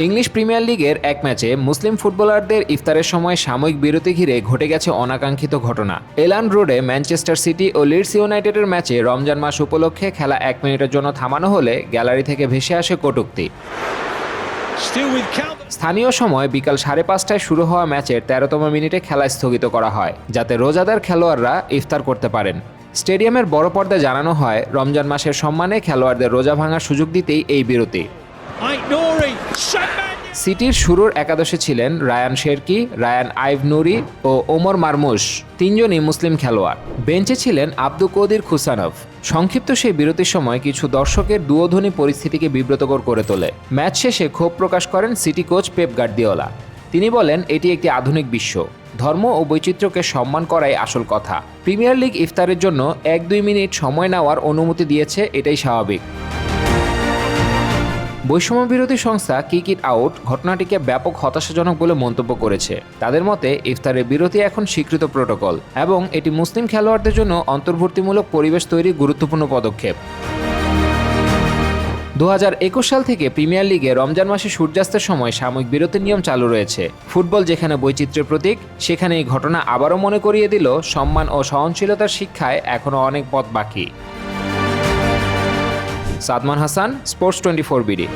English premier লিগের এক ম্যাচে মুসলিম ফুটবলারদের ইফতারের সময় সাময়িক বিরতি ঘিরে ঘটে গেছে অনাকাঙ্ক্ষিত ঘটনা। এলান্ড রোডে ম্যানচেস্টার সিটি ও লিডস ইউনাইটেডের ম্যাচে রমজান মাস উপলক্ষে খেলা 1 মিনিটের জন্য থামানো হলে গ্যালারি থেকে ভেসে আসে কটূক্তি। স্থানীয় সময় বিকাল 5:30টায় শুরু হওয়া ম্যাচের 13তম মিনিটে খেলা স্থগিত করা হয়, যাতে রোজাদার খেলোয়াড়রা ইফতার করতে পারেন। স্টেডিয়ামের বড় পর্দায় জানানো হয়, রমজান মাসের সম্মানে খেলোয়াড়দের রোজা ভাঙার সুযোগ দিতেই এই বিরতি। সিটির শুরুর একাদশে ছিলেন রায়ান শেরকি, রায়ান আইভ নুরি ও ওমর মারমুশ, তিনজনই মুসলিম খেলোয়াড়। বেঞ্চে ছিলেন আব্দুল কদির খুসানভ। সংক্ষিপ্ত সেই বিরতির সময় কিছু দর্শকের দুয়োধ্বনি পরিস্থিতিকে বিব্রতকর করে তোলে। ম্যাচ শেষে ক্ষোভ প্রকাশ করেন সিটি কোচ পেপ গার্দিওলা। তিনি বলেন, এটি একটি আধুনিক বিশ্ব, ধর্ম ও বৈচিত্র্যকে সম্মান করাই আসল কথা। প্রিমিয়ার লিগ ইফতারের জন্য 1-2 মিনিট সময় নেওয়ার অনুমতি দিয়েছে, এটাই স্বাভাবিক। বৈষম্য বিরোধী সংস্থা কিক ইট আউট ঘটনাটিকে ব্যাপক হতাশাজনক বলে মন্তব্য করেছে। তাদের মতে, ইফতারের বিরতি এখন স্বীকৃত প্রোটোকল এবং এটি মুসলিম খেলোয়াড়দের জন্য অন্তর্ভুক্তিমূলক পরিবেশ তৈরির গুরুত্বপূর্ণ পদক্ষেপ। 2021 সাল থেকে প্রিমিয়ার লিগে রমজান মাসে সূর্যাস্তের সময় সাময়িক বিরতির নিয়ম চালু রয়েছে। ফুটবল যেখানে বৈচিত্র্যের প্রতীক, সেখানে এই ঘটনা আবারও মনে করিয়ে দিল, সম্মান ও সহনশীলতার শিক্ষায় এখনও অনেক পথ বাকি। Sadman Hasan, sports 24 BD.